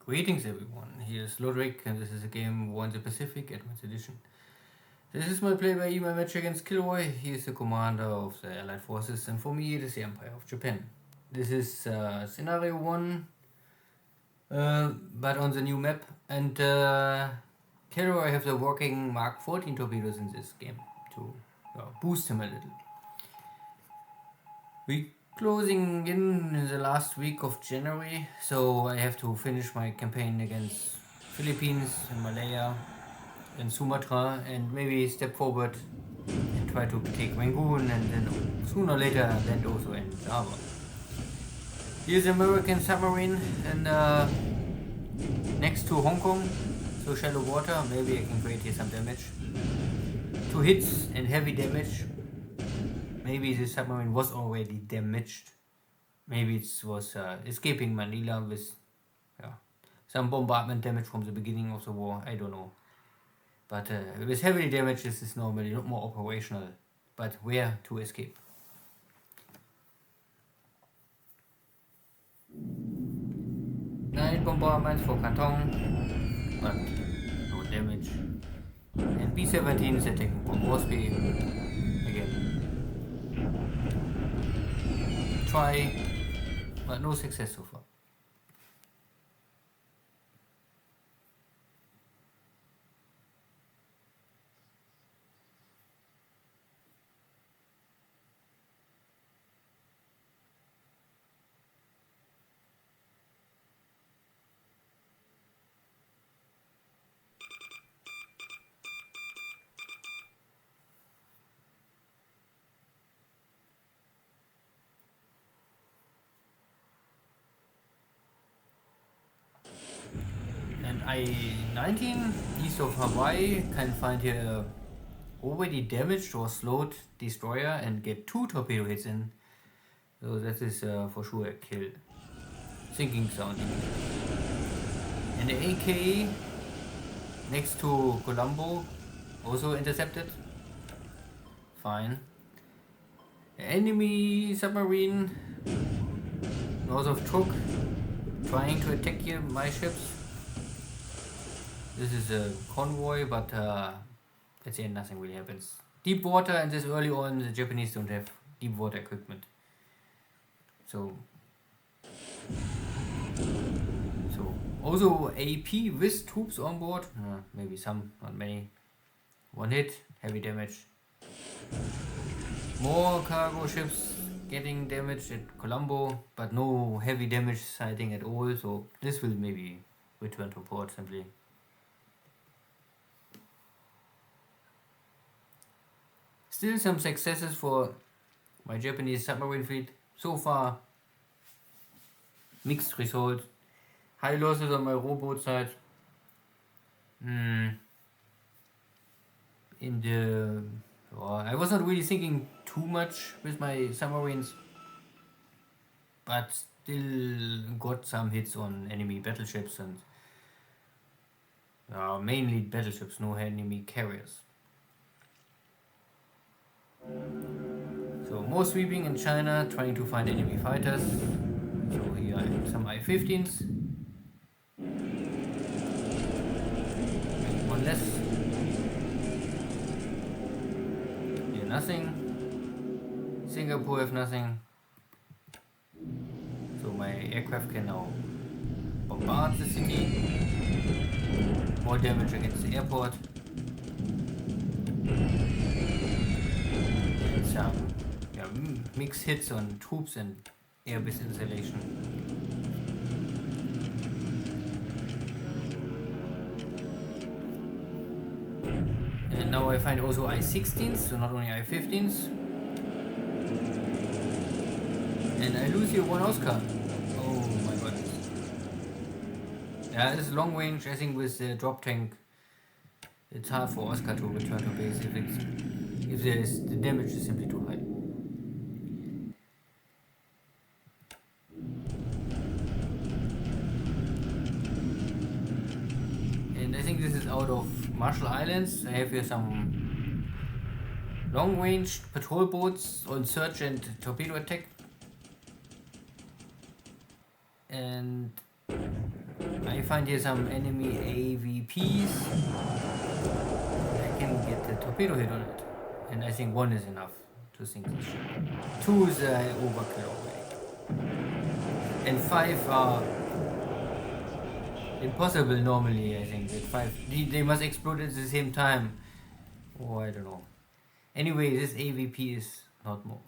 Greetings everyone, here's Lodrick and this is a game War in the Pacific, Advanced Edition. This is my play-by-email match against KilRoy. He is the commander of the Allied Forces and for me it is the Empire of Japan. This is scenario 1, but on the new map, and KilRoy have the working Mark 14 torpedoes in this game to boost him a little. We closing in the last week of January, so I have to finish my campaign against Philippines and Malaya and Sumatra and maybe step forward and try to take Rangoon and then sooner or later land also in Java. Here's an American submarine and next to Hong Kong, so shallow water, maybe I can create here some damage. 2 hits and heavy damage. Maybe the submarine was already damaged. Maybe it was escaping Manila with some bombardment damage from the beginning of the war. I don't know. But with heavy damage, this is normally not more operational. But where to escape? 9 bombardments for Canton, but no damage. And B-17 is attacking from Moresby again. Try, but no success so far. And I-19 east of Hawaii can find here a already damaged or slowed destroyer and get 2 torpedo hits in. So that is for sure a kill. Sinking sounding. And the AK next to Colombo also intercepted. Fine. The enemy submarine north of Truk trying to attack here my ships. This is a convoy, but at the end nothing really happens. Deep water, and this early on the Japanese don't have deep water equipment. So also AP with troops on board, maybe some, not many. 1 hit, heavy damage. More cargo ships getting damaged at Colombo, but no heavy damage sighting at all, so this will maybe return to port simply. Still some successes for my Japanese submarine fleet. So far, mixed results. High losses on my rowboat side. I was not really thinking too much with my submarines, but still got some hits on enemy battleships and mainly battleships, no enemy carriers. So more sweeping in China, trying to find enemy fighters. So here I have some I-15s. One less. Here nothing. Singapore have nothing. So my aircraft can now bombard the city. More damage against the airport. Some mixed hits on troops and airbase installation. And now I find also I-16s, so not only I-15s. And I lose here 1 Oscar. Oh my goodness. Yeah, this is long range. I think with the drop tank it's hard for Oscar to return to base if the damage is simply too high. And I think this is out of Marshall Islands. I have here some long-range patrol boats on search and torpedo attack. And I find here some enemy AVPs. I can get the torpedo hit on it. And I think 1 is enough to sink this ship. 2 is overkill already. And 5 are impossible normally, I think. At 5, they must explode at the same time. Oh, I don't know. Anyway, this AVP is not more.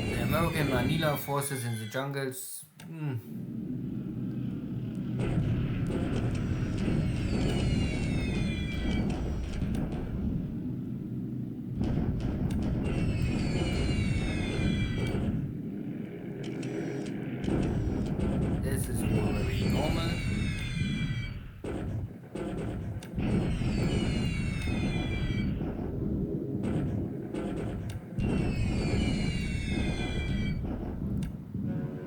The American Manila forces in the jungles. This is all very normal.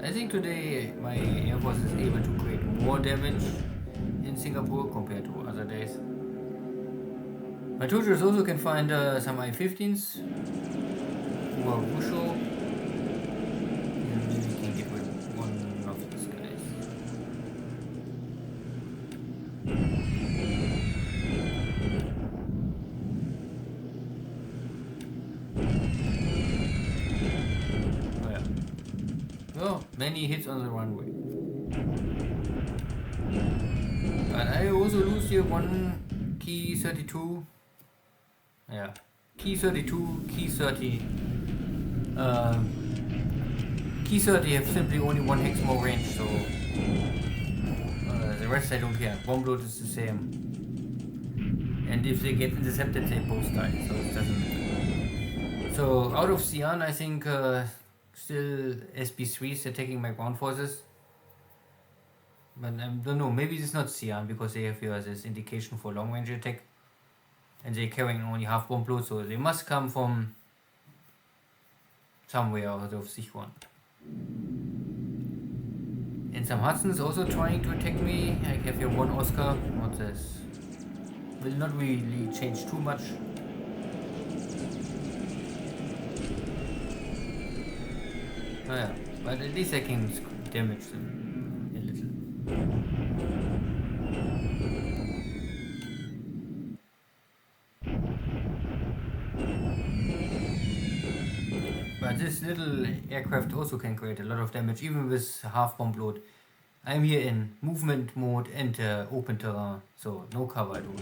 I think today my Air Force is able to create more damage in Singapore compared to other days. My tutors also can find some I-15s who are Wusho. And maybe we can get rid of one of these guys. Oh yeah. Well, many hits on the runway. But I also lose here one key 32. Yeah. Key 32, key 30. Key 30 have simply only 1 hex more range, so the rest I don't care. Bomb load is the same. And if they get intercepted, they both die, so it doesn't matter. So out of Xi'an, I think still SB3s attacking my ground forces. But I don't know, maybe it's not Xi'an because they have here this indication for long range attack. And they're carrying only half bomb load, so they must come from somewhere out of Sichuan. And some Hudson's also trying to attack me. I have here 1 Oscar. What's this? Will not really change too much. Oh yeah, but at least I can damage them a little. But this little aircraft also can create a lot of damage, even with half bomb load. I'm here in movement mode and open terrain, so no cover at all.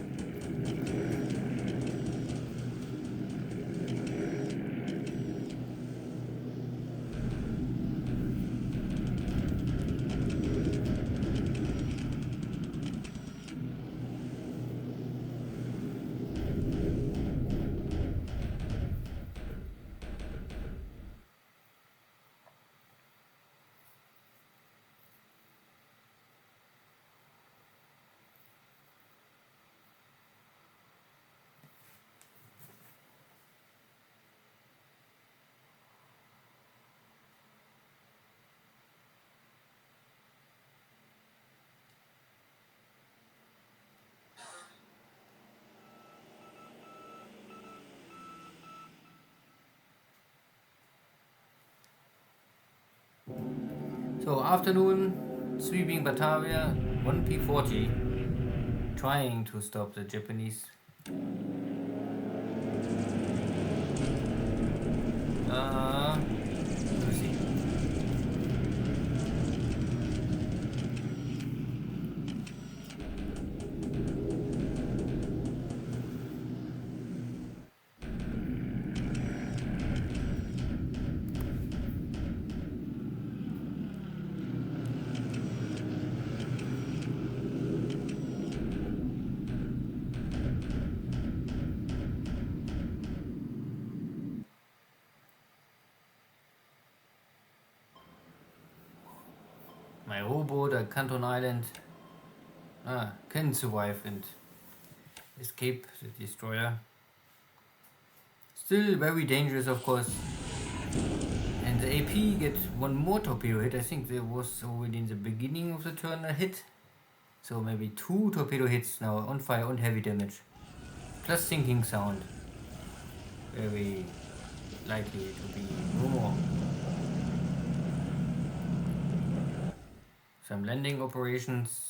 So afternoon, sweeping Batavia, 1 P40, trying to stop the Japanese. Let's see. My rowboat at Canton Island can survive and escape the destroyer. Still very dangerous, of course. And the AP gets 1 more torpedo hit. I think there was already in the beginning of the turn a hit. So maybe 2 torpedo hits now on fire and heavy damage. plus sinking sound. Very likely to be no more. Some landing operations.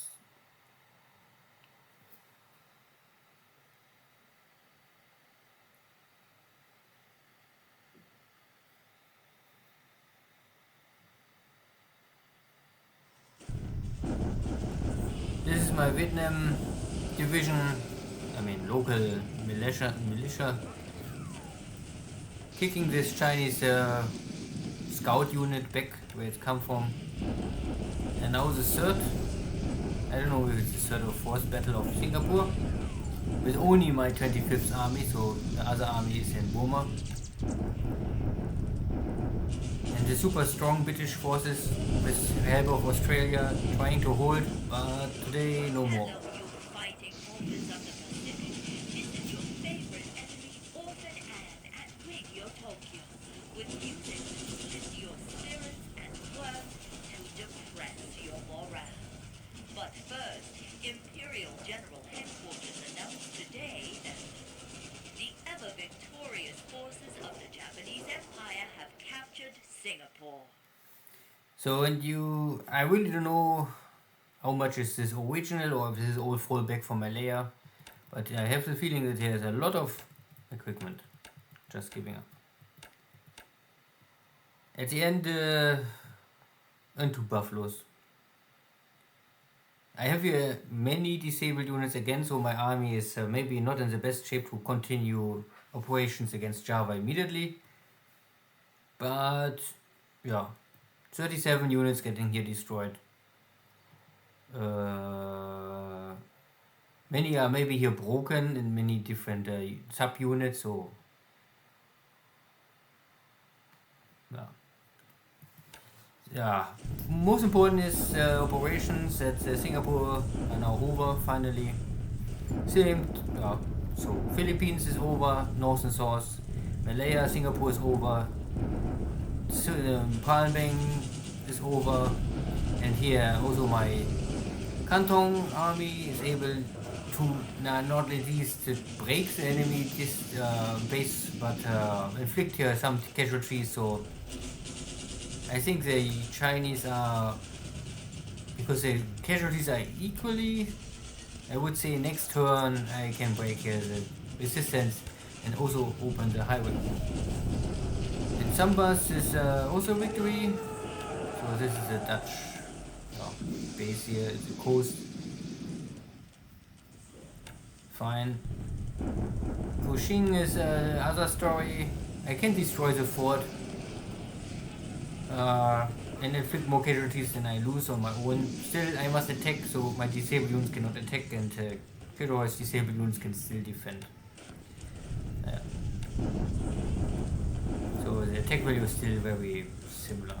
This is my Vietnam division, I mean local militia kicking this Chinese scout unit back where it come from. And now the third, I don't know if it's the third or fourth battle of Singapore, with only my 25th army, so the other army is in Burma. And the super strong British forces with the help of Australia trying to hold, but today no more. So, and I really don't know how much is this original or if this is all fallback from Malaya, but I have the feeling that there's a lot of equipment just giving up. At the end, and two buffaloes. I have here many disabled units again, so my army is maybe not in the best shape to continue operations against Java immediately. But yeah, 37 units getting here destroyed. Many are maybe here broken in many different sub-units, so yeah. Most important is operations at Singapore are now over finally. Same, so Philippines is over, north and south. Malaya, Singapore is over. Palm Bang is over, and here also my Canton army is able to not least to break the enemy base, but inflict here some casualties. So I think the Chinese are, because the casualties are equally, I would say next turn I can break here the resistance and also open the highway. And Sambas is also victory. So this is a Dutch base here, it's the coast. Fine. Kuxing is other story. I can destroy the fort and inflict more casualties than I lose on my own. Still, I must attack, so my disabled units cannot attack, and KilRoy's disabled units can still defend. So the attack value is still very similar.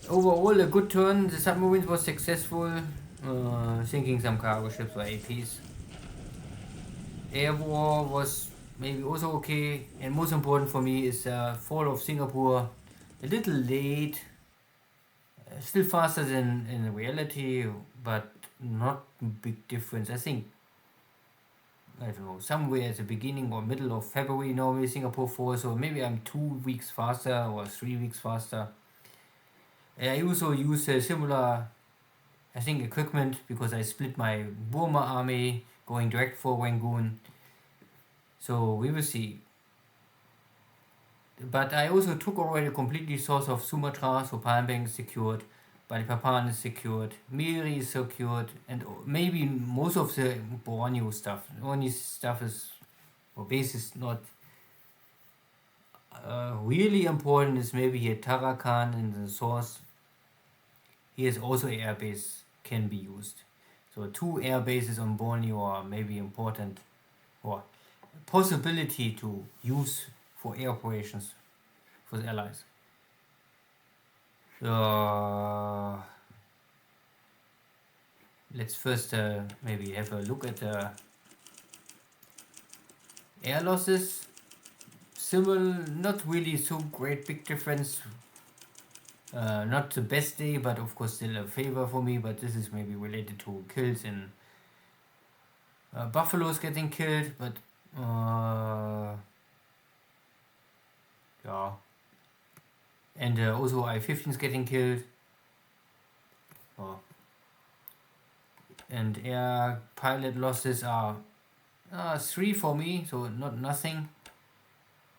Overall, a good turn. The submarines was successful, sinking some cargo ships or APs. Air war was maybe also okay, and most important for me is fall of Singapore. A little late, still faster than in reality, but not big difference. I think, I don't know, somewhere at the beginning or middle of February normally Singapore falls, so maybe I'm 2 weeks faster or 3 weeks faster. I also use a similar, I think, equipment because I split my Burma army going direct for Rangoon. So we will see. But I also took already completely south of Sumatra, so Palm Bang is secured, Balikpapan is secured, Miri is secured, and maybe most of the Borneo stuff. Only stuff is, or base is not really important, is maybe here Tarakan in the source. Here is also air base can be used. So 2 air bases on Borneo are maybe important, or possibility to use for air operations for the allies. Let's first maybe have a look at the air losses. Similar, not really so great big difference. Not the best day, but of course still a favor for me, but this is maybe related to kills in Buffalo's getting killed, but yeah. And also I-15's getting killed. Oh. And air pilot losses are 3 for me, so not nothing.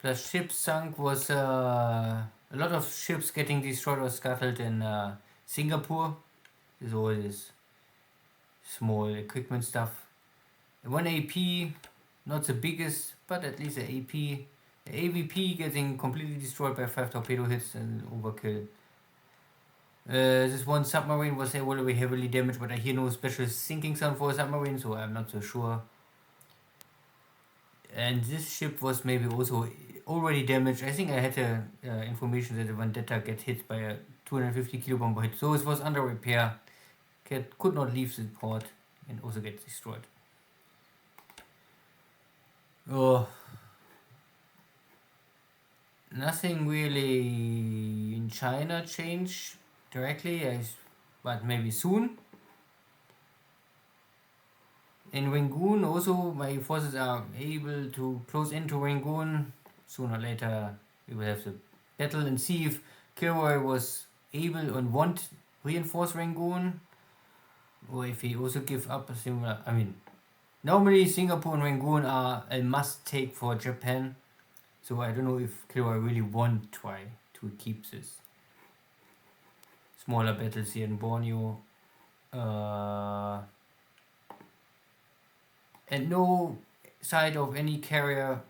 Plus ships sunk was a lot of ships getting destroyed or scuttled in Singapore. There's all this small equipment stuff. 1 AP, not the biggest, but at least an AP. The AVP getting completely destroyed by 5 torpedo hits and overkill. This one submarine was already heavily damaged, but I hear no special sinking sound for a submarine, so I'm not so sure. And this ship was maybe also already damaged. I think I had information that the Vendetta get hit by a 250 kilo bomber hit, so it was under repair. Could not leave the port and also get destroyed. Oh, nothing really in China changed directly, but maybe soon. In Rangoon also my forces are able to close into Rangoon. Sooner or later we will have the battle and see if KilRoy was able and want reinforce Rangoon, or if he also give up a similar. I mean, normally Singapore and Rangoon are a must take for Japan, so I don't know if KilRoy really want try to keep this. Smaller battles here in Borneo. And no sight of any carrier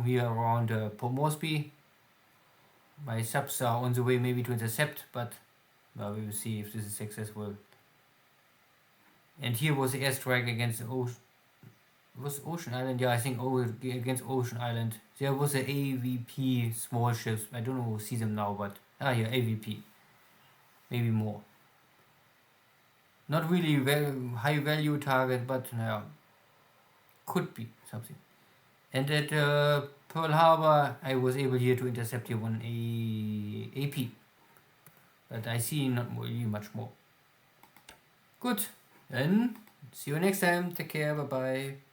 here around Port Moresby. My subs are on the way maybe to intercept, but well, we will see if this is successful. And here was the airstrike against Ocean Island. Yeah, I think against Ocean Island. There was a AVP small ships. I don't know, see them now, but yeah, AVP. Maybe more. Not really very high value target, but yeah, could be something. And at Pearl Harbor, I was able here to intercept here one AP. But I see not really much more. Good. Then see you next time. Take care. Bye bye.